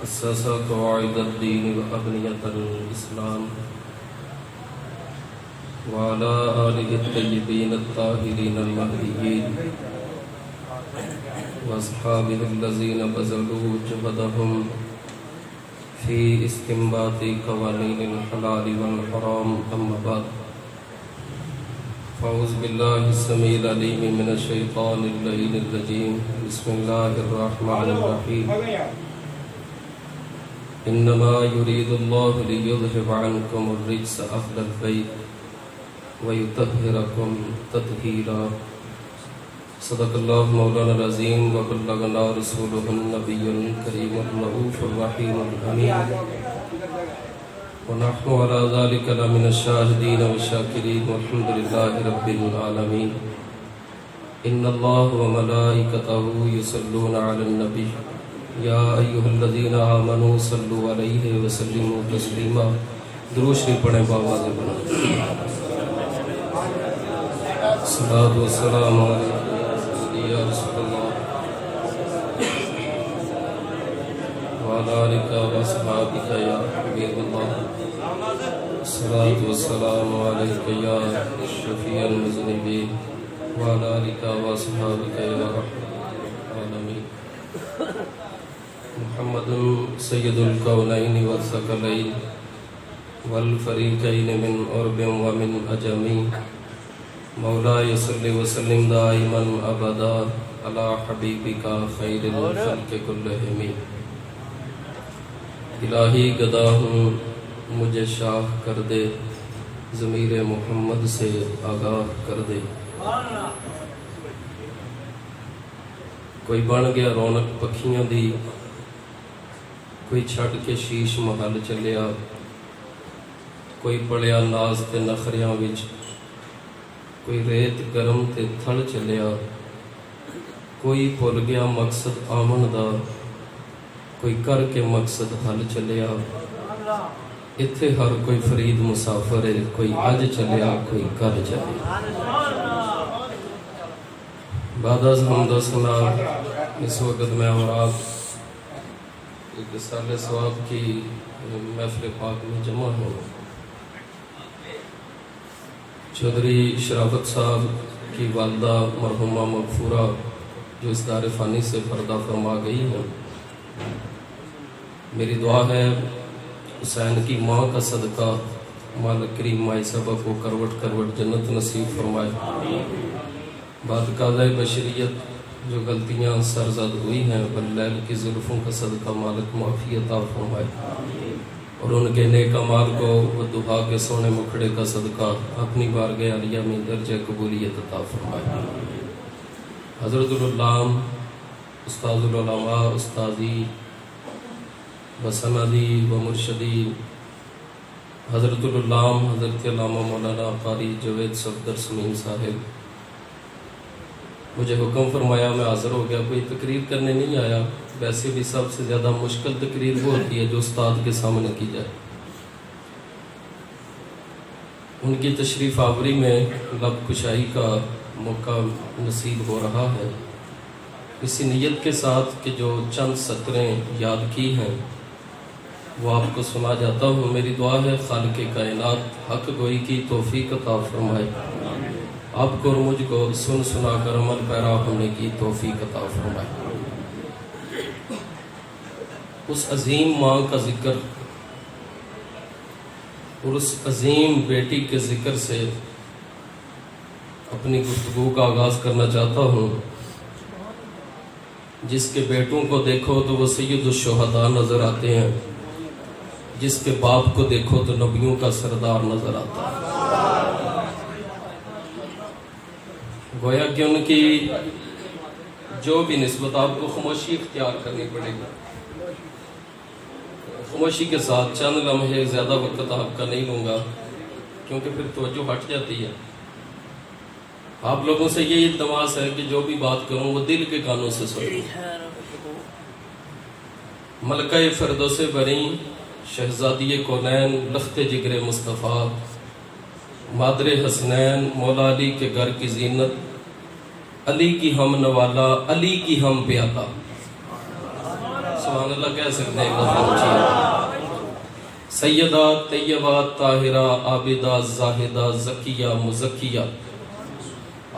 أسس قواعد الدين وأبنية الإسلام وعلى آله الطيبين الطاهرين المهديين وأصحابه الذين بذلوا جهدهم في استنباط قوانين الحلال والحرام. أما بعد، فأعوذ بالله السميع العليم من الشيطان اللعين الرجيم. بسم الله الرحمن الرحيم. إنما يريد الله ليذهب عنكم الرجس أهل البيت ويطهركم تطهيرا. صدق الله مولانا العظيم وبلغنا رسوله النبي الكريم الرؤوف الرحيم الأمين، ونحن على ذلك لمن الشاهدين والشاكرين والحمد لله رب العالمين. إن الله وملائكته يصلون على النبي يا أيها الذين آمنوا صلوا عليه وسلموا تسليما. درود شریف پڑھیں بآواز بلند. صلاۃ و سلام علیک یا رسول اللہ وعلی آلک و اصحابک یا حبیب اللہ. صلاۃ و سلام علیک یا شفیع المذنبین وعلی آلک و اصحابک یا رحمۃ العالمین. محمد سید الکونین والثقلین والفریقین من عرب ومن عجم. مولاي صل وسلم دائما ابدا على حبیبک خیر الخلق كلهم. الہی گدا ہوں مجھے شاہ کر دے، ضمیر محمد سے آگاہ کر دے. کوئی بن گیا رونق پکھیاں دی، کوئی چھڑ کے شیش محل چلیا، کوئی پڑیا ناز تے نخریاں وچ، کوئی ریت گرم تے تھڑ چلیا، کوئی بھول گیا مقصد آمن دا، کوئی کر کے مقصد حل چلیا. اتھے ہر کوئی فرید مسافر ہے، کوئی اج چلیا کوئی کل چلیا. بعد از حمد و ثنا اس وقت میں اور آپ ایک سال ثواب کی محفل پاک میں جمع ہوں. چودھری شرافت صاحب کی والدہ مرحومہ مغفورہ جو اس دار فانی سے پردہ فرما گئی ہیں، میری دعا ہے حسین کی ماں کا صدقہ مالک کریم مائی صاحبہ کو کروٹ کروٹ جنت نصیب فرمائے. بعد قاضِ بشریت جو غلطیاں سرزد ہوئی ہیں واللیل کی زلفوں کا صدقہ مالک معافی عطا فرمائے، اور ان کے نیک اعمال کو وہ دعا کے سونے مکھڑے کا صدقہ اپنی بارگاہ عالیہ میں درجہ قبولیت عطا فرمائے. حضرت العلام استاذ العلماء استاذی و سندی و مرشدی حضرت العلام حضرت علامہ مولانا قاری جوید صفدر سمیم صاحب، مجھے حکم فرمایا میں حاضر ہو گیا. کوئی تقریر کرنے نہیں آیا، ویسے بھی سب سے زیادہ مشکل تقریر وہ ہوتی ہے جو استاد کے سامنے کی جائے. ان کی تشریف آوری میں لب کشائی کا موقع نصیب ہو رہا ہے. اسی نیت کے ساتھ کہ جو چند سطریں یاد کی ہیں وہ آپ کو سنا جاتا ہوں. میری دعا ہے خالق کائنات حق گوئی کی توفیق عطا فرمائے، آپ کو اور مجھ کو سن سنا کر عمل پیرا ہونے کی توفیق عطا فرمائے. اس عظیم ماں کا ذکر اور اس عظیم بیٹی کے ذکر سے اپنی گفتگو کا آغاز کرنا چاہتا ہوں. جس کے بیٹوں کو دیکھو تو وہ سید الشہداء نظر آتے ہیں، جس کے باپ کو دیکھو تو نبیوں کا سردار نظر آتا ہے. گویا کہ ان کی جو بھی نسبت، آپ کو خاموشی اختیار کرنی پڑے گی. خاموشی کے ساتھ چند لمحے، زیادہ وقت آپ کا نہیں لوں گا کیونکہ پھر توجہ ہٹ جاتی ہے. آپ لوگوں سے یہ التماس ہے کہ جو بھی بات کروں وہ دل کے کانوں سے سنیں. ملکہ فردوس بری، شہزادی کونین، لخت جگر مصطفیٰ، مادر حسنین، مولا علی کے گھر کی زینت، علی کی ہم نوالا، علی کی ہم پیادہ. سبحان اللہ کہہ سکتے ہیں ایک سیدہ طیبہ طاہرہ عابدہ زاہدہ زکیہ مزکیہ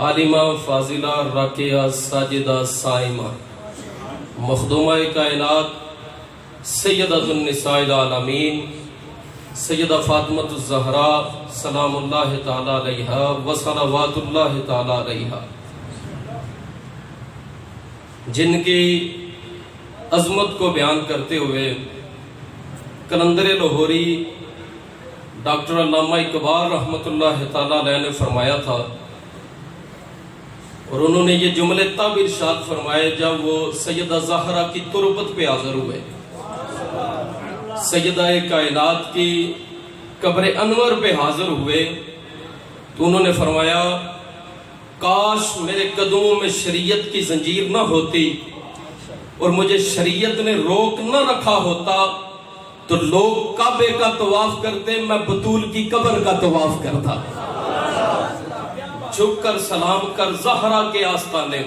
عالمہ فاضلہ راکعہ ساجدہ صائمہ مخدومہ کائنات سیدۃ النساء العالمین سیدہ فاطمہ الزہراء سلام اللہ تعالی علیہا و صلوات اللہ تعالی علیہا، جن کی عظمت کو بیان کرتے ہوئے قلندر لاہوری ڈاکٹر علامہ اقبال رحمۃ اللہ تعالی علیہ نے فرمایا تھا، اور انہوں نے یہ جملے تب ارشاد فرمائے جب وہ سیدہ زہرا کی تربت پہ حاضر ہوئے، سیدہ کائنات کی قبر انور پہ حاضر ہوئے، تو انہوں نے فرمایا کاش میرے قدموں میں شریعت کی زنجیر نہ ہوتی اور مجھے شریعت نے روک نہ رکھا ہوتا تو لوگ کعبے کا طواف کرتے، میں بطول کی قبر کا طواف کرتا، جھک کر سلام کر زہرا کے آستانے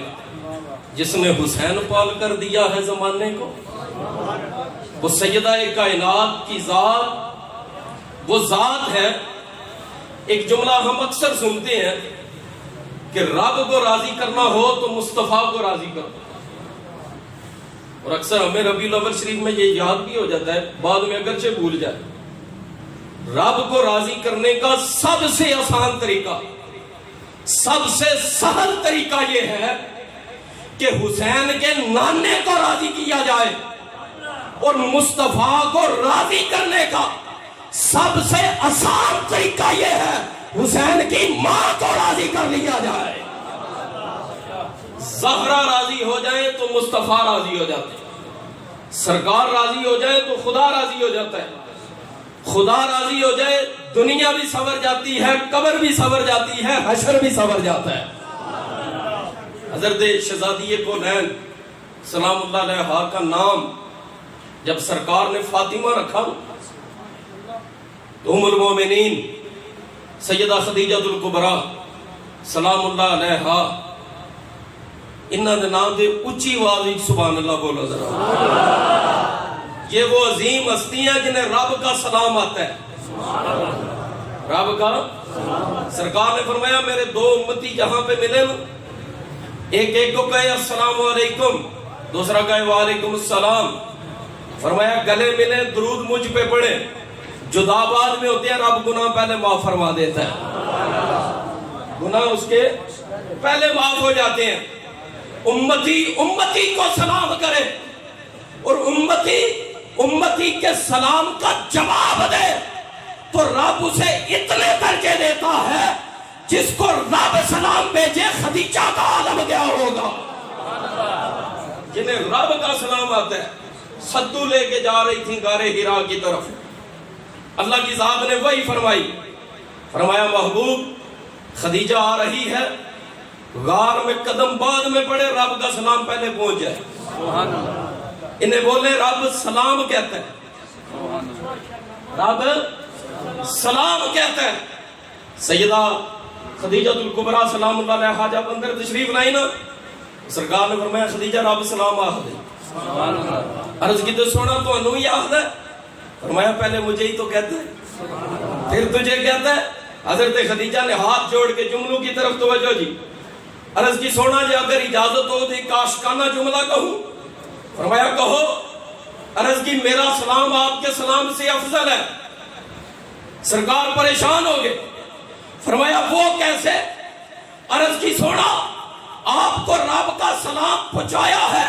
جس نے حسین پال کر دیا ہے زمانے کو، وہ سیدہ کائنات کی ذات وہ ذات ہے۔ ایک جملہ ہم اکثر سنتے ہیں کہ رب کو راضی کرنا ہو تو مصطفیٰ کو راضی کرو، اور اکثر ہمیں ربیع الاول شریف میں یہ یاد بھی ہو جاتا ہے، بعد میں اگرچہ بھول جائے۔ رب کو راضی کرنے کا سب سے آسان طریقہ، سب سے سہل طریقہ یہ ہے کہ حسین کے نانے کو راضی کیا جائے، اور مصطفیٰ کو راضی کرنے کا سب سے آسان طریقہ یہ ہے حسین کی ماں کو راضی کر لیا جائے۔ زہرا راضی ہو جائے تو مصطفیٰ راضی ہو جاتے ہیں، سرکار راضی ہو جائے تو خدا راضی ہو جاتا ہے، خدا راضی ہو جائے دنیا بھی سنور جاتی ہے، قبر بھی سنور جاتی ہے، حشر بھی سنور جاتا ہے۔ حضرت شہزادی کونین سلام اللہ علیہ کا نام جب سرکار نے فاطمہ رکھا تو ام المومنین سیدہ خدیجہ الکبریٰ سلام اللہ علیہ انہاں دے نام دے اچھی آواز سبحان اللہ بولو ذرا۔ یہ وہ عظیم ہستیاں جنہیں رب کا سلام آتا ہے، رب کا سرکار نے فرمایا میرے دو امتی جہاں پہ ملے ایک ایک کو کہے السلام علیکم، دوسرا کہے وعلیکم السلام، فرمایا گلے ملے درود مجھ پہ پڑھے، جدا بعد میں ہوتے ہیں رب گناہ پہلے معاف فرما دیتا ہے، گناہ اس کے پہلے معاف ہو جاتے ہیں۔ امتی کو سلام کرے اور امتی کے سلام کا جواب دے تو رب اسے اتنے درجے دیتا ہے جس کو رب سلام بھیجے خدیجہ کا عالم گیا ہوگا۔ جنہیں رب کا سلام آتا ہے، سدو لے کے جا رہی تھی غار حرا کی طرف، اللہ کی ذات نے وہی فرمائی، فرمایا محبوب خدیجہ آ رہی ہے، غار میں قدم بعد میں پڑے، رب کا سلام پہلے پہنچ جائے۔ انہیں بولے رب سلام کہتا ہے، رب سلام کہتا ہے۔ سیدہ خدیجہ الکبریٰ سلام اللہ علیہا جب اندر تشریف لائی نا، سرکار نے فرمایا خدیجہ رب سلام آخ دے۔ عرض کی تو سونا تو انہوں ہی آخ دے، فرمایا پہلے مجھے ہی تو کہتا ہے پھر تجھے کہتا ہے۔ حضرت خدیجہ نے ہاتھ جوڑ کے جملوں کی طرف توجہ جی، عرض کی سونا جی اگر اجازت ہو تو ایک عاشقانہ جملہ کہوں، فرمایا کہو۔ عرض کی میرا سلام آپ کے سلام سے افضل ہے۔ سرکار پریشان ہو گئے، فرمایا وہ کیسے؟ عرض کی سونا آپ کو رب کا سلام پہنچایا ہے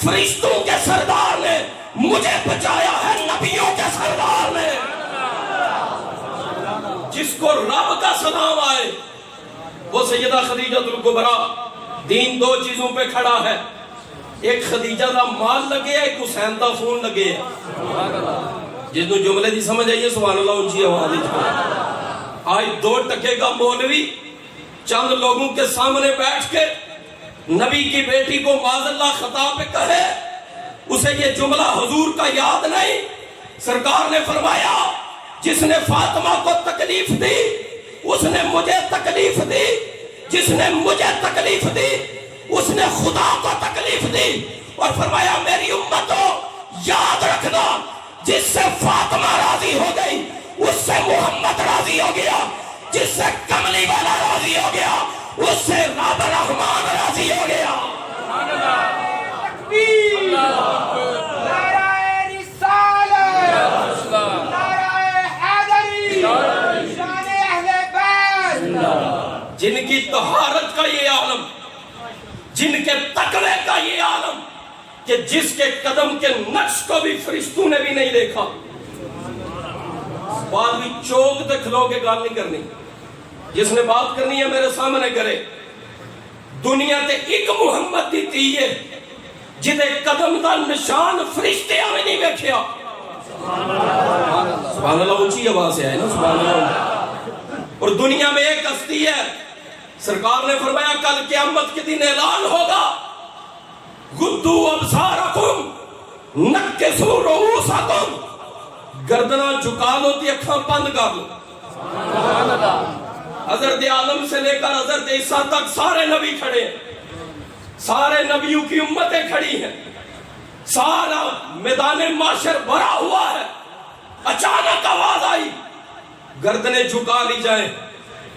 فرشتوں کے سردار نے، مجھے پہنچایا ہے نبیوں کے سردار نے۔ جس کو رب کا سلام آئے وہ سیدہ خدیجہ الکبریٰ دین دو چیزوں پہ کھڑا ہے، ایک خدیجہ دا مال لگے، ایک حسین دا خون لگے۔ جس کو جملے دی سمجھ آئیے سبحان اللہ اونچی آواز۔ آج 2 ٹکے کا مولوی چند لوگوں کے سامنے بیٹھ کے نبی کی بیٹی کو معاذ اللہ خطا پہ کہے، اسے یہ جملہ حضور کا یاد نہیں۔ سرکار نے فرمایا جس نے فاطمہ کو تکلیف دی اس نے مجھے تکلیف دی، جس نے مجھے تکلیف دی اس نے خدا کو تکلیف دی، اور فرمایا میری امتوں یاد رکھنا جس سے فاطمہ راضی ہو گئی اس سے محمد راضی ہو گیا، جس سے کملی والا راضی ہو گیا اس سے رب رحمان راضی ہو گیا۔ نعرہ رسالت، نعرہ حیدری، شان اہل بیت۔ جن کی طہارت کا یہ عالم، جن کے تقوی کا یہ عالم کہ جس کے قدم کے نقش کو بھی فرشتوں نے بھی نہیں دیکھا، بات بھی چوک تے کھلو کے گال نہیں کرنی، جس نے بات کرنی ہے میرے سامنے کرے۔ دنیا تے ایک محمد دی تھی ہے جدے قدم دا نشان فرشتے ہمیں نہیں بیکھیا۔ سبحان اللہ اونچی آواز سے آئے نا، سبحان اللہ۔ اور دنیا میں ایک ہستی ہے، سرکار نے فرمایا کل قیامت کے دن اعلان ہوگا، غدو ابصارکم نکسو رؤوسکم، گردناں جھکا لو تے اکھاں بند کر لو۔ حضرت عالم سے لے کر حضرت عیسیٰ تک سارے نبی کھڑے ہیں، سارے نبیوں کی امتیں کھڑی ہیں، سارا میدان معاشر بھرا ہوا ہے۔ اچانک آواز آئی، گردنیں جھکا لی جائیں،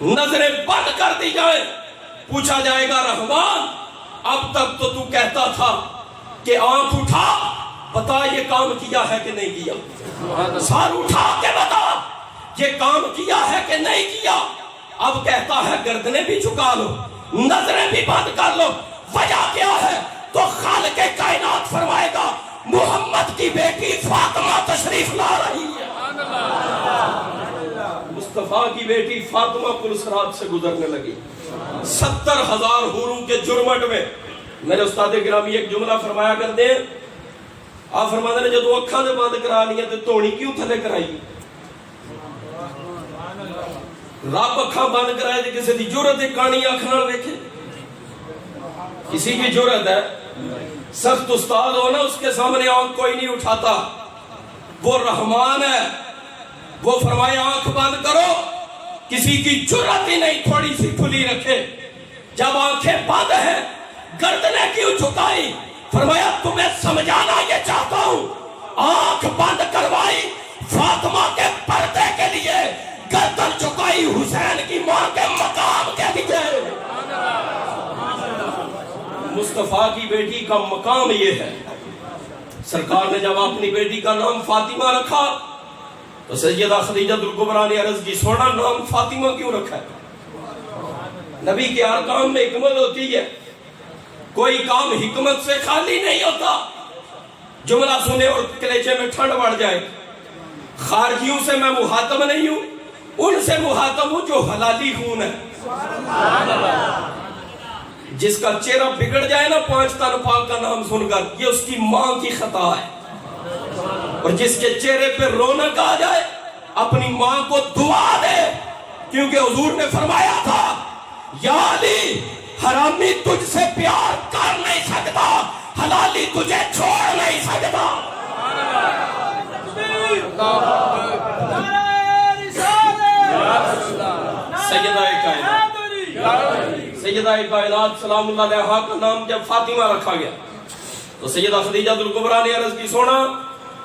نظریں بند کر دی جائیں، پوچھا جائے گا رحمان اب تک تو کہتا تھا کہ آنکھ اٹھا بتا یہ کام کیا ہے کہ نہیں کیا، سار اٹھا کے بتا یہ کام کیا ہے کہ نہیں کیا، اب کہتا ہے گردنیں بھی جھکا لو، نظریں بھی بند کر لو۔ وجہ کیا ہے؟ تو خالق کائنات فرمائے گا محمد کی بیٹی فاطمہ تشریف لا رہی ہے، مصطفیٰ کی بیٹی فاطمہ پلسرات سے گزرنے لگی 70,000 حوروں کے جرمٹ میں۔ میرے استاد گرامی ایک جملہ فرمایا کرتے ہیں، آپ فرماتے ہیں جدو اکھاں دے بند کرا لیا تو توڑی کیوں تھلے کرائی؟ رب اکھاں بند کرائے تو کسی دی جرت ہے کانی آنکھ نال دیکھے؟ کسی کی جرت ہے؟ سخت استاد ہو نا اس کے سامنے آنکھ کوئی نہیں اٹھاتا، وہ رحمان ہے، وہ فرمائے آنکھ بند کرو، کسی کی جرت ہی نہیں تھوڑی سی کھلی رکھے۔ جب آنکھیں بند ہیں گردنیں کیوں جھکائی؟ فرمایا تمہیں سمجھانا یہ چاہتا ہوں، آنکھ بند کروائی فاطمہ کے پردے کے لیے، گردن جھکائی حسین کی ماں کے مقام کے لیے۔ مصطفیٰ کی بیٹی کا مقام یہ ہے۔ سرکار نے جب اپنی بیٹی کا نام فاطمہ رکھا تو سیدہ خدیجہ الکبریٰ نے عرض کی سونا نام فاطمہ کیوں رکھا ہے؟ نبی کے ہر کام میں حکمت ہوتی ہے، کوئی کام حکمت سے خالی نہیں ہوتا۔ جملہ سنے اور کلیجے میں ٹھنڈ بڑھ جائے، خارجیوں سے میں مخاطب نہیں ہوں، ان سے مخاطب ہوں جو حلالی خون ہے۔ جس کا چہرہ بگڑ جائے نا 5 تن پاک کا نام سن کر، یہ اس کی ماں کی خطا ہے، اور جس کے چہرے پہ رونق آ جائے اپنی ماں کو دعا دے، کیونکہ حضور نے فرمایا تھا یا علی حرامی تجھ سے پیار کر نہیں سکتا، حلالی تجھے چھوڑ نہیں سکتا۔ سیدہ کائنات سلام اللہ علیہا کا نام جب فاطمہ رکھا گیا تو سیدہ خدیجہ الکبریٰ نے عرض کی سونا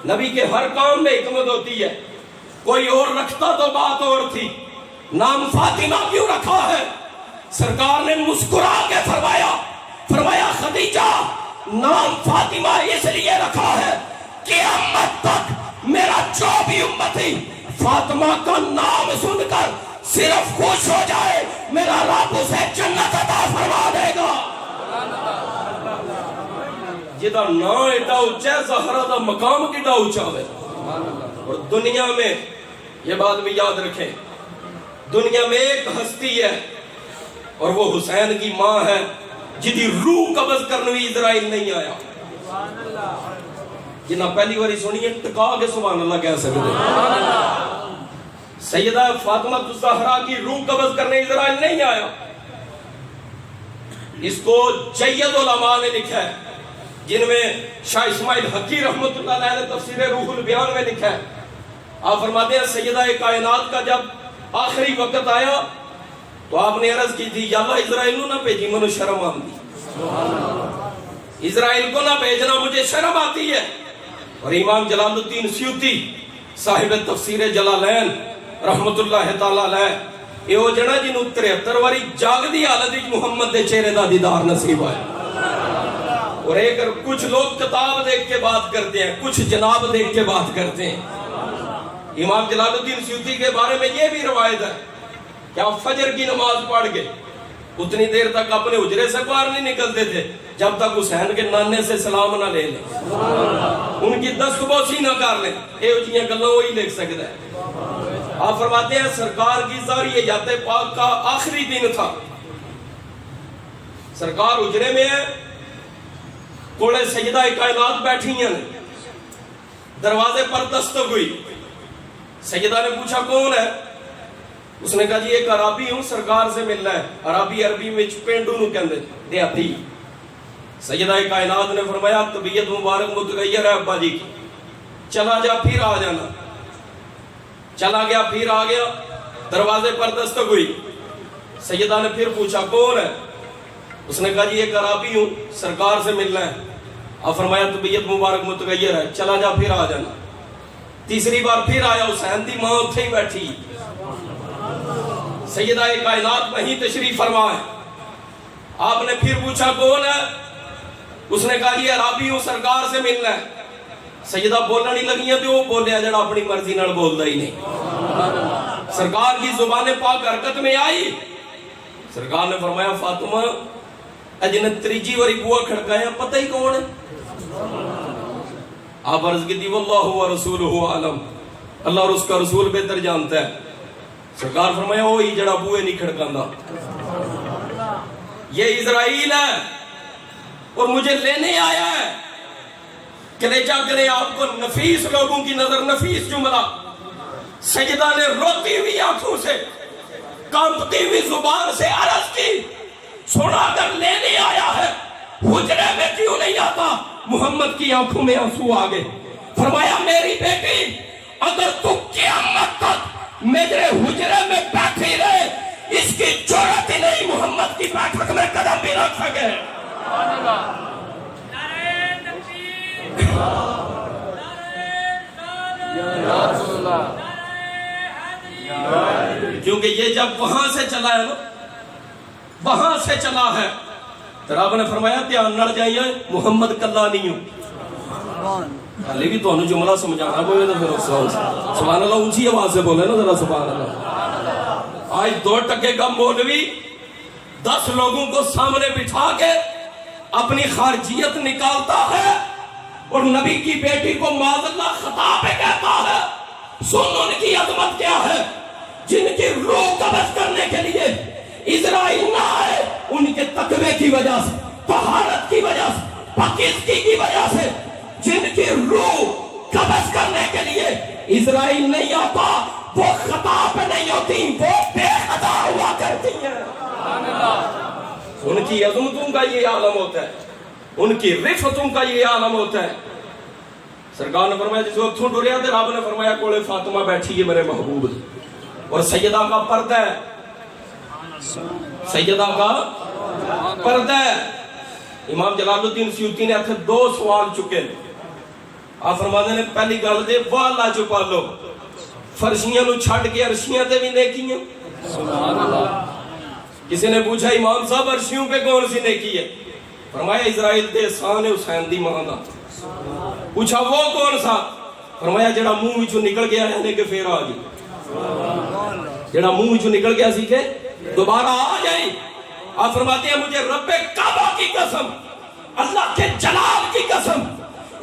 نبی کے ہر کام میں حکمت ہوتی ہے، کوئی اور رکھتا تو بات اور تھی، نام فاطمہ کیوں رکھا ہے؟ سرکار نے مسکرا کے فرمایا خدیجہ نام فاطمہ اس لیے رکھا ہے قیامت تک میرا جو بھی امتی فاطمہ کا نام سن کر صرف خوش ہو جائے، میرا رب اسے جنت عطا فرما دے گا۔ جدا نا ایڈا اونچا ہے، زہرا دا مقام کیڈا اونچا ہے۔ اور دنیا میں یہ بات بھی یاد رکھیں، دنیا میں ایک ہستی ہے اور وہ حسین کی ماں ہے جدی روح قبض کرنے بھی اسرائیل نہیں آیا۔ جنہ پہلی باری سنی ہے ٹکا کے سبحان اللہ کہہ سکتے ہیں۔ سیدہ فاطمہ الزہرا کی روح قبض کرنے اسرائیل نہیں آیا۔ اس کو جید علماء نے لکھا ہے، جن میں شاہ اسماعیل حقی رحمت اللہ علیہ نے تفسیر روح البیان میں لکھا ہے۔ آپ فرماتے ہیں سیدہ کائنات کا جب آخری وقت آیا تو آپ نے عرض کی تھی یا اللہ اسرائیل نہ بھیجی، منو شرم آتی، اسرائیل کو نہ بھیجنا مجھے شرم آتی ہے۔ اور امام جلال الدین سیوطی صاحب تفسیر جلالین رحمت اللہ تعالی علیہ یہ وہ جنا جنہوں 73 واری جاگدی حالت محمد دے چہرے دا دیدار نصیب ہے. اور ایک کچھ لوگ کتاب دیکھ کے بات کرتے ہیں, کچھ جناب دیکھ کے بات کرتے ہیں. امام جلال الدین سیوطی کے بارے میں یہ بھی روایت ہے کہ آپ فجر کی نماز پڑھ کے اتنی دیر تک اپنے حجرے سے باہر نہیں نکلتے تھے جب تک حسین کے نانے سے سلام نہ لے لیں, ان کی دستبوسی نہ کر لیں. یہ اچھیاں گلوں وہی لکھ سکتا ہے. آپ فرماتے ہیں سرکار کی ظاہر حیات پاک کا آخری دن تھا. سرکار حجرے میں ہے, کوڑے سیدہ کائنات بیٹھی ہیں, دروازے پر دستک ہوئی. سیدہ نے پوچھا کون ہے؟ اس نے کہا جی ایک عربی ہوں, سرکار سے ملنا ہے. عربی عربی میں پینڈو نو کہندے دیہاتی. سیدہ کائنات نے فرمایا طبیعت مبارک متغیر ہے ابا جی کی, چلا جا پھر آ جانا. چلا گیا پھر آ گیا, دروازے پر دستک ہوئی. سیدہ نے پھر پوچھا کون ہے؟ اس نے کہا جی ایک عربی ہوں, سرکار سے ملنا ہے. آپ فرمایا طبیعت مبارک متغیر ہے, چلا جا پھر آ جانا. تیسری بار پھر آیا, حسین دی ماں اتھے ہی بیٹھی. سیدہ کائنات وہیں تشریف فرما ہے. آپ نے پھر پوچھا کون ہے؟ اس نے کہا جی عربی ہوں, سرکار سے ملنا ہے. سیدہ بولنا نہیں لگی ہیں تو وہ بولیا جڑا اپنی مرضی نال بولدا ہی نہیں. سرکار کی زبان پاک حرکت میں آئی. سرکار نے فرمایا فاطمہ اج نے تریجی واری بوا کھڑکایا, پتہ ہی کون ہے؟ آپ عرض کی دی واللہ ورسولہ عالم, اللہ اور اس کا رسول بہتر جانتا ہے. سرکار فرمایا وہی جڑا بوئے نہیں کھڑکاندا. یہ اسرائیل ہے اور مجھے لینے آیا ہے. کلیجہ کرے آپ کو نفیس لوگوں کی نظر, نفیس جملہ. سجدہ نے روتی ہوئی آنکھوں سے, کانپتی ہوئی زبان سے عرض کی سنا کر لینے آیا ہے, حجرے میں کیوں نہیں آتا؟ محمد کی آنکھوں میں آنسو آگے. فرمایا میری بیٹی اگر تو قیامت تک میرے حجرے میں بیٹھی رہے, اس کی جرات ہی نہیں محمد کی بیٹھک میں قدم بھی رکھ سکے. کیونکہ یہ جب وہاں سے چلا ہے نا, وہاں سے چلا ہے, تو رب نے فرمایا دھیان نال جائیے محمد کلا نہیں ہوں. حالے بھی تو جملہ سمجھانا پوے تو پھر سبحان اللہ اونچی آواز سے بولے نا ذرا سبحان اللہ. آج 2 ٹکے کا مولوی 10 لوگوں کو سامنے بٹھا کے اپنی خارجیت نکالتا ہے اور نبی کی بیٹی کو معاذ اللہ خطا پہ کہتا ہے. سن ان کی عظمت کیا ہے, جن کی روح قبض کرنے کے لیے اسرائیل نہ آئے, ان کے تقوی کی وجہ سے, طہارت کی وجہ سے, پاکیزگی کی وجہ سے, جن کی روح قبض کرنے کے لیے اسرائیل نہیں آتا, وہ خطا پہ نہیں ہوتی, وہ بے خطا ہوا کرتی ہیں. ان کی عظمتوں کا یہ عالم ہوتا ہے, ان کی رفتوں کا یہ عالم ہوتا ہے. سرکار نے فرمایا جس وقت ٹھنڈ رہا تھے, رب نے فرمایا کولے فاطمہ بیٹھی ہے میرے محبوب, اور سیدہ کا پردہ ہے, سیدہ کا پردہ ہے. امام جلال الدین سیوطی نے اتنے 2 سوال چکے. آپ فرماتے ہیں پہلی گل دے والا چھپا لو, فرشیاں نو چھڑ کے عرشیاں تے بھی نیکیاں. سبحان اللہ. کسی نے پوچھا امام صاحب عرشیوں پہ کون سی نیکی ہے؟ فرمایا اسرائیل دے احسان حسین دی ماں دا. پوچھا وہ کون سا؟ فرمایا جڑا منہ وچوں نکل گیا ہے کہ پھر آ گئی, جڑا منہ وچوں نکل گیا سی کہ دوبارہ آ جائے. آپ فرماتے ہیں مجھے رب کعبہ کی قسم, اللہ کے جلال کی قسم,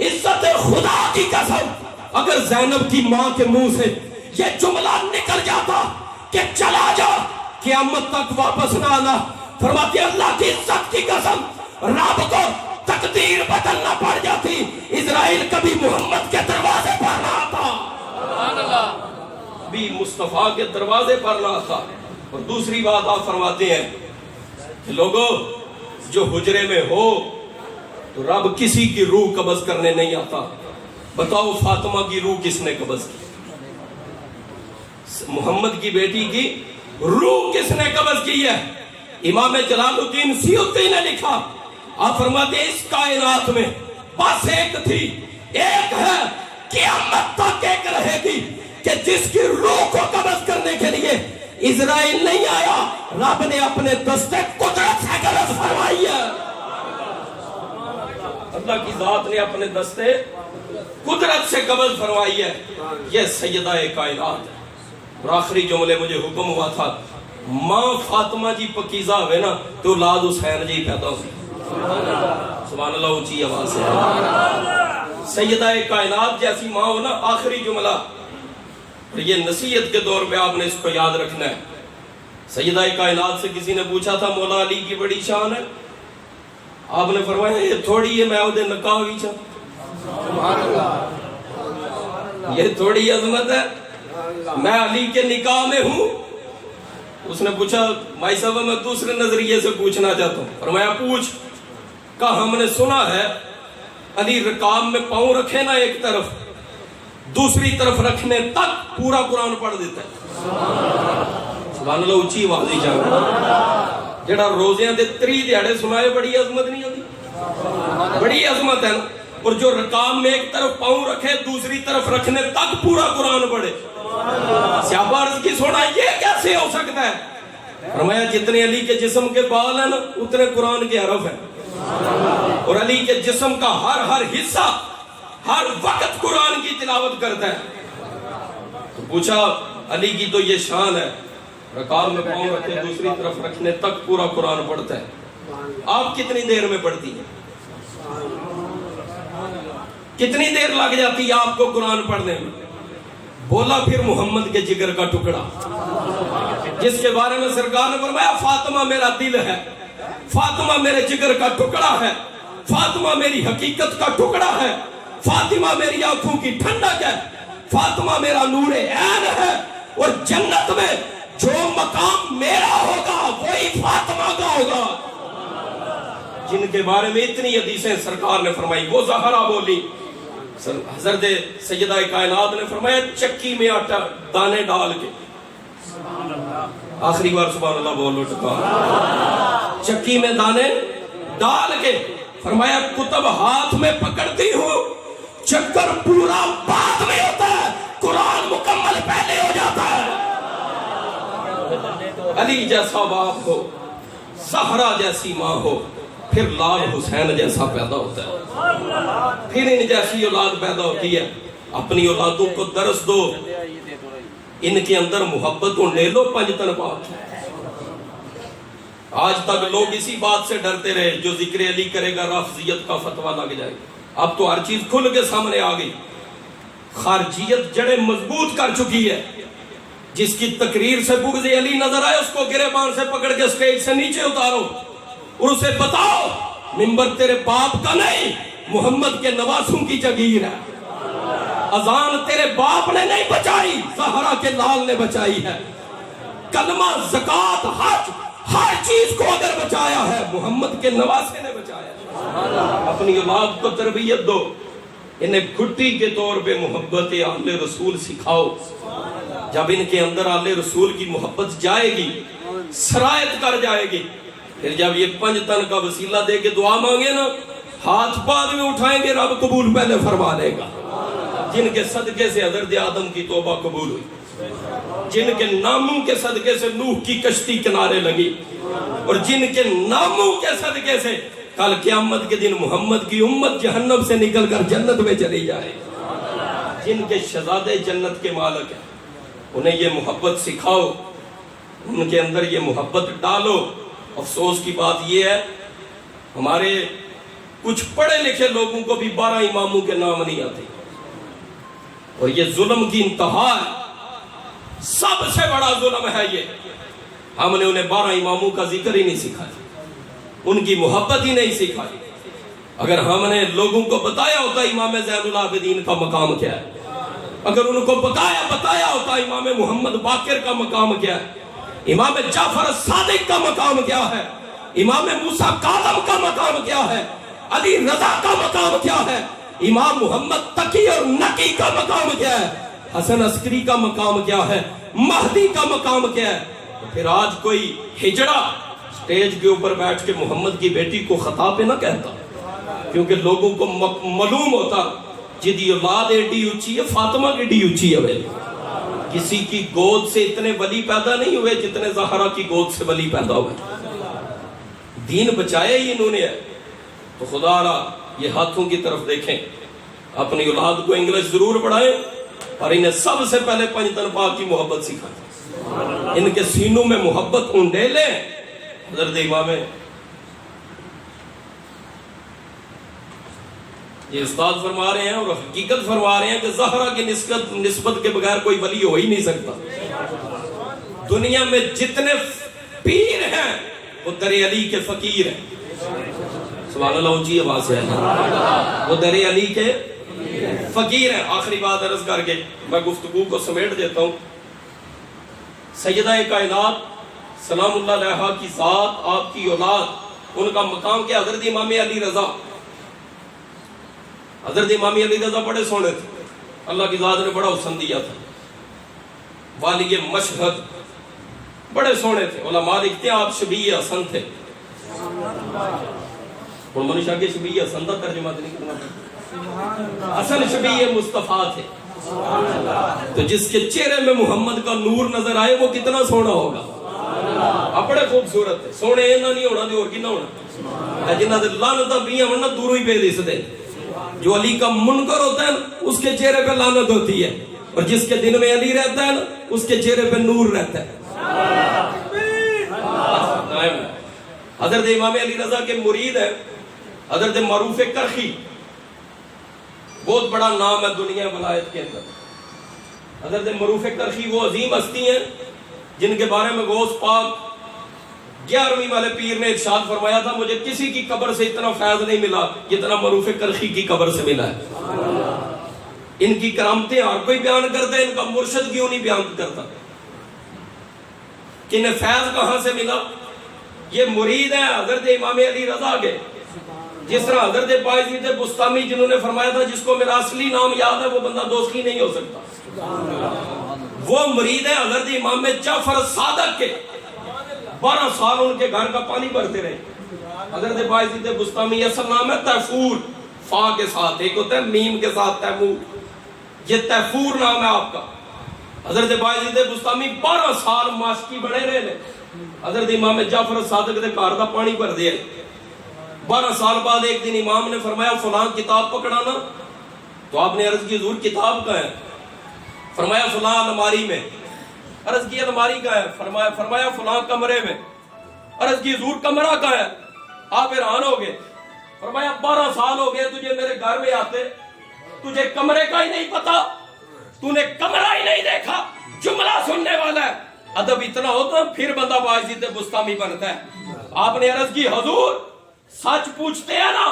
عزت خدا کی قسم, اگر زینب کی ماں کے منہ سے یہ جملہ نکل جاتا کہ چلا جا قیامت تک واپس نہ آنا, فرماتے ہیں اللہ کی عزت کی قسم رب کو تقدیر بدلنا پڑ جاتی, اسرائیل کبھی محمد کے دروازے پر نہ آتا, بھی مصطفیٰ کے دروازے پر نہ آتا. اور دوسری بات آپ فرماتے ہیں کہ لوگوں جو حجرے میں ہو تو رب کسی کی روح قبض کرنے نہیں آتا. بتاؤ فاطمہ کی روح کس نے قبض کی؟ محمد کی بیٹی کی روح کس نے قبض کی ہے؟ امام جلال الدین سیوطی نے لکھا. آپ فرماتے ہیں اس کائنات میں بس ایک تھی, ایک ہے رہے گی کہ جس کی روح کو قبض کرنے کے لیے اسرائیل نہیں آیا، رب نے اپنے دستے قدرت سے قبض فرمائی ہے۔ اللہ کی ذات نے اپنے دستے قدرت سے قبض فرمائی ہے۔ یہ سیدہ کائنات ہے۔ اور آخری جملے مجھے حکم ہوا تھا، ماں فاطمہ جی پکیزہ ہوئے نا تو اولاد حسین جی پیدا ہوئی۔ سبحان اللہ، اونچی آواز سے سیدہ کائنات جیسی ماں ہو نا۔ آخری جملہ، اور یہ نصیحت کے دور پہ آپ نے اس کو یاد رکھنا ہے۔ سیدہ کائنات سے کسی نے پوچھا تھا مولا علی کی بڑی شان ہے، آپ نے فرمایا یہ تھوڑی ہے میں وہ نکاح ہوئی یہ تھوڑی عظمت ہے میں علی کے نکاح میں ہوں۔ اس نے پوچھا بھائی صاحب میں دوسرے نظریے سے پوچھنا چاہتا ہوں۔ فرمایا پوچھ۔ کہا ہم نے سنا ہے علی رکاب میں پاؤں رکھے نا ایک طرف، دوسری طرف رکھنے تک پورا قرآن پڑھ دیتا ہے۔ سبحان اللہ، اونچی آواز ہی جانا۔ جڑا روزیاں دے 3 دیہڑے سنائے بڑی عظمت نہیں ہوتی؟ بڑی عظمت ہے نا۔ اور جو رکاب میں ایک طرف پاؤں رکھے دوسری طرف رکھنے تک پورا قرآن پڑھے۔ صحابہ عرض کی سونا یہ کیسے ہو سکتا ہے؟ فرمایا جتنے علی کے جسم کے بال ہیں نا اتنے قرآن کے حرف ہیں، اور علی کے جسم کا ہر حصہ ہر وقت قرآن کی تلاوت کرتا ہے۔ تو پوچھا علی کی تو یہ شان ہے، رکاب میں پاؤں رکھے دوسری طرف رکھنے تک پورا قرآن پڑھتا ہے، آپ کتنی دیر میں پڑھتی ہیں؟ کتنی دیر لگ جاتی ہے آپ کو قرآن پڑھنے میں؟ بولا پھر محمد کے جگر کا ٹکڑا، جس کے بارے میں سرکار نے فرمایا فاطمہ میرا دل ہے، فاطمہ میرے جگر کا ٹکڑا ہے، فاطمہ میری حقیقت کا ٹکڑا ہے، فاطمہ میری آنکھوں کی ٹھنڈک ہے، فاطمہ میرا نور عین ہے، اور جنت میں جو مقام میرا ہوگا وہی فاطمہ کا ہوگا۔ جن کے بارے میں اتنی حدیثیں سرکار نے فرمائی، وہ زہرا بولی۔ حضرت سیدہ کائنات نے فرمایا چکی میں آٹا دانے ڈال کے، آخری بار سبحان اللہ بولو ٹکا، چکی میں دانے ڈال کے فرمایا کتب ہاتھ میں پکڑتی ہوں، چکر پورا بعد میں ہوتا ہے، قرآن مکمل پہلے ہو جاتا ہے۔ علی جیسا باپ ہو، زہرا جیسی ماں ہو، پھر لال حسین جیسا پیدا ہوتا ہے، پھر ان جیسی اولاد پیدا ہوتی ہے۔ اپنی اولادوں کو درس دو، ان کے اندر محبت کو لے لو پنجتن پاک۔ آج تک لوگ اسی بات سے ڈرتے رہے جو ذکر علی کرے گا رافضیت کا فتویٰ لگ جائے گا۔ اب تو ہر چیز کھل کے سامنے آ گئی، خارجیت جڑیں مضبوط کر چکی ہے۔ جس کی تقریر سے بغض علی نظر آئے اس کو گریبان سے پکڑ کے سٹیج سے نیچے اتارو اور اسے بتاؤ منبر تیرے باپ کا نہیں محمد کے نواسوں کی جگیر ہے، اذان تیرے باپ نے نہیں بچائی زہرا کے لال نے بچائی ہے، کلمہ زکوٰۃ حج ہر چیز کو اگر بچایا ہے محمد کے نواسے نے بچایا ہے۔ اپنی اولاد کو تربیت دو، انہیں گھٹی کے طور پہ محبت اہل رسول سکھاؤ۔ جب ان کے اندر اہل رسول کی محبت جائے گی، سرایت کر جائے گی، پھر جب یہ پنجتن کا وسیلہ دے کے دعا مانگے نا ہاتھ بعد میں اٹھائیں گے، رب قبول پہلے فرما لے گا۔ جن کے صدقے سے حضرت آدم کی توبہ قبول ہوئی، جن کے ناموں کے صدقے سے نوح کی کشتی کنارے لگی، اور جن کے ناموں کے صدقے سے کل قیامت کے دن محمد کی امت جہنم سے نکل کر جنت میں چلی جائے، جن کے شہزادے جنت کے مالک ہیں، انہیں یہ محبت سکھاؤ، ان کے اندر یہ محبت ڈالو۔ افسوس کی بات یہ ہے ہمارے کچھ پڑھے لکھے لوگوں کو بھی 12 اماموں کے نام نہیں آتے، اور یہ ظلم کی انتہا ہے، سب سے بڑا ظلم ہے یہ۔ ہم نے انہیں 12 اماموں کا ذکر ہی نہیں سکھایا، ان کی محبت ہی نہیں سکھائی۔ اگر ہم نے لوگوں کو بتایا ہوتا امام زین العابدین کا مقام کیا ہے، اگر ان کو بتایا ہوتا امام محمد باقر کا مقام کیا ہے، امام جعفر صادق کا مقام کیا ہے، امام موسیٰ کاظم کا مقام کیا ہے، علی رضا کا مقام کیا ہے، امام محمد تقی اور نقی کا مقام کیا ہے، حسن عسکری کا مقام کیا ہے، مہدی کا مقام کیا ہے، پھر آج کوئی ہجڑا سٹیج کے اوپر بیٹھ کے محمد کی بیٹی کو خطا پہ نہ کہتا، کیونکہ لوگوں کو معلوم ہوتا جدی اولاد ایڈی اونچی ہے، فاطمہ کی اونچی ہے بھائی. کسی کی گود سے اتنے ولی پیدا نہیں ہوئے جتنے زہرا کی گود سے ولی پیدا ہوئے. دین بچایا ہی انہوں نے ہے. تو خدا را یہ ہاتھوں کی طرف دیکھیں، اپنی اولاد کو انگلش ضرور پڑھائیں اور انہیں سب سے پہلے پنجتن پاک کی محبت سکھائیں. ان کے سینوں میں محبت انڈیلیں. حضرت امام یہ استاد فرما رہے ہیں اور حقیقت فرما رہے ہیں کہ زہرا کی نسبت کے بغیر کوئی ولی ہو ہی نہیں سکتا. دنیا میں جتنے پیر ہیں وہ در علی کے فقیر ہیں. سبحان اللہ، اونچی آواز سے وہ در علی کے فقیر ہیں. آخری بات عرض کر کے میں گفتگو کو سمیٹ دیتا ہوں. سیدہ کائنات سلام اللہ علیہا کی ذات، آپ کی اولاد، ان کا مقام کیا؟ حضرت امام علی رضا. حضرت امام علی رضا بڑے سونے تھے، اللہ کی ذات نے بڑا حسن دیا تھا. والی مشہد بڑے سونے تھے. علماء لکھتے ہیں آپ شبیہ حسن تھے. اور منشا کے شبیہ حسن کا ترجمہ نہیں کرنا، حسن شبیہ مصطفیٰ تھے. تو جس کے چہرے میں محمد کا نور نظر آئے وہ کتنا سونا ہوگا. بڑے خوبصورت تھے. سونے اینا نہیں ہونا دے اور کنا ہونا، جنہ دے لعنتاں پیاں ورنہ دوروں ہی پہ دس دے. جو علی کا منکر ہوتا ہے اس کے چہرے پہ لعنت ہوتی ہے، اور جس کے دل میں علی رہتا ہے اس کے چہرے پہ نور رہتا ہے. حضرت امام علی رضا کے مرید ہے حضرت معروف کرخی. بہت بڑا نام ہے دنیا ولایت کے اندر. حضرت معروف کرخی وہ عظیم ہستی ہیں جن کے بارے میں غوث پاک 11ویں والے پیر نے ارشاد فرمایا تھا، مجھے کسی کی قبر سے اتنا فیض نہیں ملا جتنا معروف کرخی کی قبر سے ملا ہے. ان کی کرامتیں ہر کوئی بیان کرتا ہے، ان کا مرشد کیوں نہیں بیان کرتا کہ انہیں فیض کہاں سے ملا. یہ مرید ہیں حضرت امام علی رضا کے. جس طرح حضرت بایزید بستامی جنہوں نے فرمایا تھا جس کو میرا اصلی نام یاد ہے وہ بندہ دوستی نہیں ہو سکتا، وہ مرید ہے حضرت امام جعفر صادق کے. 12 سال ان کے گھر کا پانی بھرتے رہے. حضرت بایزید بستامی اصل نام ہے تیفور، فا کے ساتھ، ایک ہوتا ہے میم کے ساتھ تیمور. یہ تیفور نام ہے آپ کا. حضرت بایزید بستامی 12 سال ماسکی بڑے رہے. حضرت امام جعفر صادق دے گھر دا پانی بھر دیا. 12 سال بعد ایک دن امام نے فرمایا فلاں کتاب پکڑانا. تو آپ نے عرض کی حضور کتاب کہاں ہے؟ فرمایا فلاں الماری میں. عرض کی الماری کہاں ہے؟ فرمایا فلاں کمرے میں. عرض کی حضور کمرہ کہاں ہے؟ آپ حیران ہو گئے. فرمایا 12 سال ہو گئے تجھے میرے گھر میں آتے، تجھے کمرے کا ہی نہیں پتا، تو نے کمرہ ہی نہیں دیکھا. جملہ سننے والا ہے. ادب اتنا ہوتا پھر بندہ بایزید بستامی بنتا ہے. آپ نے عرض کی حضور سچ پوچھتے ہیں نا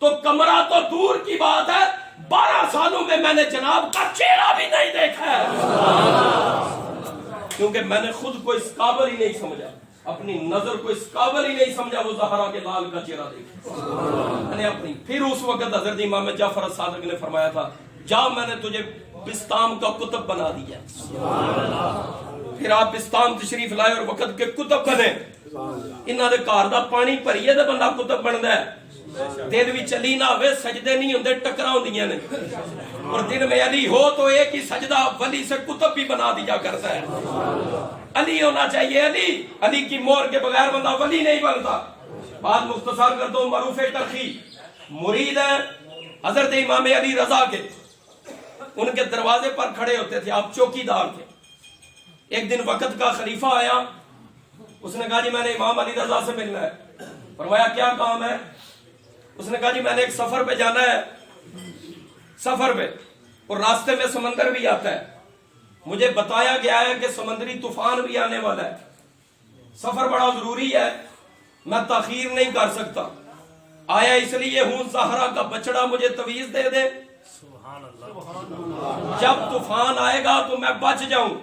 تو کمرہ تو دور کی بات ہے، 12 سالوں میں نے جناب کا چہرہ بھی نہیں دیکھا ہے. کیونکہ میں نے خود کو اس قابل ہی نہیں سمجھا، اپنی نظر کو اس قابل ہی نہیں سمجھا وہ زہرا کے لال کا چہرہ دیکھے. پھر اس وقت حضرت امام جعفر صادق نے فرمایا تھا جا میں نے تجھے بستام کا کتب بنا دیا. پھر آپ بستام تشریف لائے اور وقت کے کتب بنے. انہاں دے گھر دا پانی بھریے تے بندہ کتب بندا ہے. دل وچ علی نہ ہوے سجدے نہیں ہوندے، ٹکراں ہوندیاں نے. اور دل میں علی ہو تو ایک ہی سجدہ ولی سے کتب بھی بنا دیا کرتا ہے. علی ہونا چاہیے. علی کی مہر کے بغیر بندہ ولی نہیں بنتا. بات مختصر کر دو. معروف کرخی مرید ہیں حضرت امام علی رضا کے. ان کے دروازے پر کھڑے ہوتے تھے، آپ چوکیدار تھے. ایک دن وقت کا خلیفہ آیا، اس نے کہا جی میں نے امام علی رضا سے ملنا ہے. فرمایا کیا کام ہے؟ اس نے کہا جی میں نے ایک سفر پہ جانا ہے، سفر پہ، اور راستے میں سمندر بھی آتا ہے. مجھے بتایا گیا ہے کہ سمندری طوفان بھی آنے والا ہے. سفر بڑا ضروری ہے، میں تاخیر نہیں کر سکتا. آیا اس لیے ہوں زہرا کا بچڑا مجھے تویز دے دے، جب طوفان آئے گا تو میں بچ جاؤں.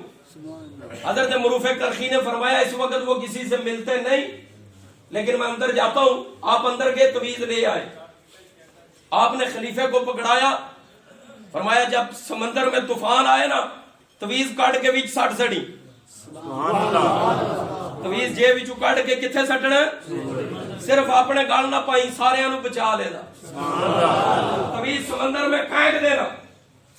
حضرت معروف کرخی نے فرمایا اس وقت وہ کسی سے ملتے نہیں، لیکن میں اندر جاتا ہوں. آپ اندر گئے، تویز لے آئے. آپ نے خلیفے کو پکڑایا، فرمایا جب سمندر میں طوفان آئے نا تویز کاٹ کے بیچ سٹ سڑی. تویز جے وچوں کاٹ کے کتھے سٹنا ہے؟ صرف اپنے گل نہ پائی سارے نو بچا لینا طویل سمندر میں پھینک دینا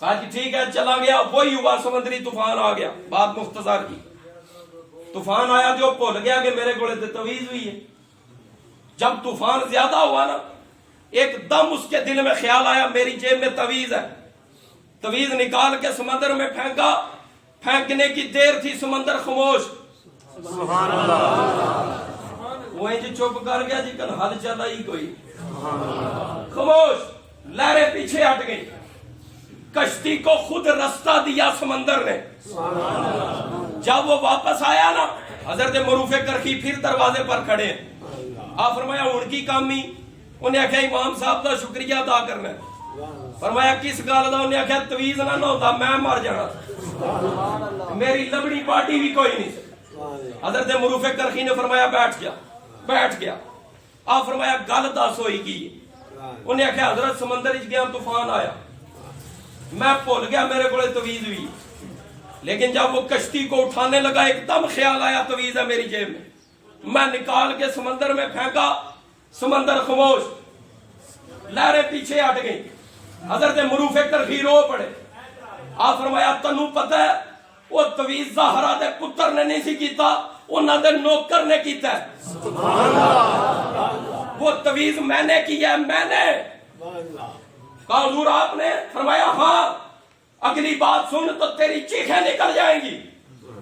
کہا جی ٹھیک ہے چلا گیا وہی ہوا سمندری طوفان آ گیا بات مختصر کی طوفان آیا جو بھول گیا کہ میرے کو طویل ہوئی ہے جب طوفان زیادہ ہوا نا ایک دم اس کے دل میں خیال آیا میری جیب میں تویز ہے تویز نکال کے سمندر میں پھینکا پھینکنے کی دیر تھی سمندر خاموش سبحان اللہ وہیں جو چپ کر گیا جی کل حل چلا ہی کوئی خاموش لہریں پیچھے ہٹ گئی کشتی کو خود رستہ دیا سمندر نے جب وہ واپس آیا نا حضرت معروف کرخی پھر دروازے پر کھڑے آپ فرمایا ان کی کامی انہیں آخیا امام صاحب کا شکریہ ادا کرنا فرمایا کس گل کا انہیں آخیا تویز نہ ہوتا میں مر جانا میری لبڑی پارٹی بھی کوئی نہیں حضرت معروف کرخی نے فرمایا بیٹھ گیا آپ فرمایا گل دس ہوئی کی انہیں آخیا حضرت سمندر گیا طوفان آیا میں بھول گیا میرے کو تویز ہوئی لیکن جب وہ کشتی کو اٹھانے لگا ایک دم خیال آیا تویز ہے میری جیب میں نکال کے سمندر میں پھینکا سمندر خاموش لہریں پیچھے ہٹ گئی حضرت معروف کرخی رو پڑے آپ فرمایا تنو پتہ ہے وہ تویز زہرا دے پتر نے نہیں سی کیتا انہاں دے نوکر نے کیتا ہے سبحان اللہ وہ تویز میں نے کیا ہے میں نے کہا حضور آپ نے فرمایا ہاں اگلی بات سن تو تیری چیخیں نکل جائیں گی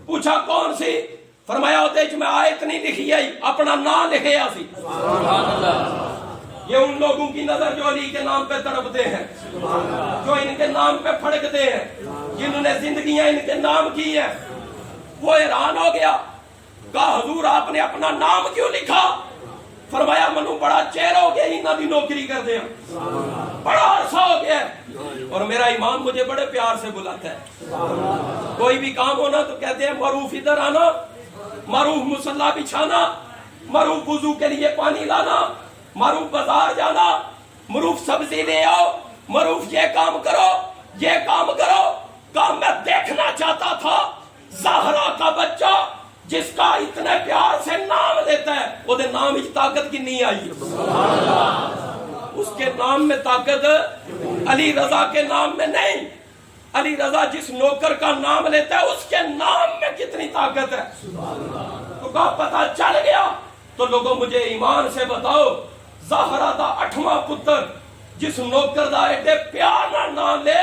پوچھا کون سی فرمایا ہوتے میں آیت نہیں لکھی آئی اپنا نام لکھے آسی یہ ان لوگوں کی نظر جو علی کے نام پہ تڑپتے ہیں جو ان کے نام پہ پھڑکتے ہیں جنہوں نے زندگیاں ان کے نام کی ہیں وہ حیران ہو گیا کہا حضور آپ نے اپنا نام کیوں لکھا فرمایا منو بڑا چہرہ ہو گیا انہاں دی نوکری کر دیا بڑا عرصہ ہو گیا اور میرا امام مجھے بڑے پیار سے بلاتا ہے کوئی بھی کام ہونا تو کہتے ہیں معروف ادھر آنا معروف مصلی بچھانا معروف وضو کے لیے پانی لانا معروف بازار جانا معروف سبزی لے آؤ معروف یہ کام کرو کام میں دیکھنا چاہتا تھا زہرا کا بچہ جس کا اتنے پیار سے نام لیتا ہے وہ دے نام کی طاقت کی نہیں آئی اس کے نام میں طاقت علی رضا کے نام میں نہیں علی رضا جس نوکر کا نام لیتا ہے اس کے نام میں کتنی طاقت ہے تو کہا پتہ چل گیا تو لوگوں مجھے ایمان سے بتاؤ زہرا دا 8واں پتر جس نوکر دا ایڈے پیار نہ نام لے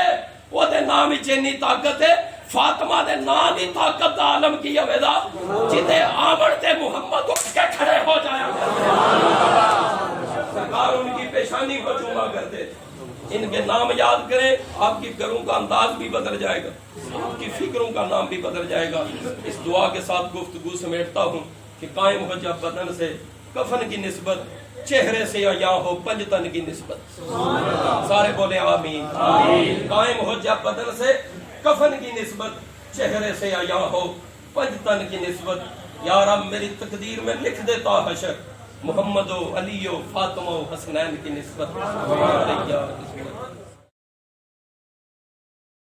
وہ دے نام چینی طاقت ہے فاطمہ دے نام ہی طاقت دا عالم کی اویدا جتے آمن تے محمد اٹھ کے کھڑے ہو جایا سرکار ان کی پیشانی کو چوما کرتے ان کے نام یاد کریں آپ کی گھروں کا انداز بھی بدل جائے گا آپ کی فکروں کا نام بھی بدل جائے گا اس دعا کے ساتھ گفتگو سمیٹتا ہوں کہ قائم ہو جب بدن سے کفن کی نسبت چہرے سے یا ہو پنجتن کی نسبت سارے بولے آمین قائم ہو جب بدن سے کفن کی نسبت چہرے سے یا ہو پنجتن کی نسبت یا رب میری تقدیر میں لکھ دیتا حشر محمد و علی و فاطمہ و حسنین کی نسبت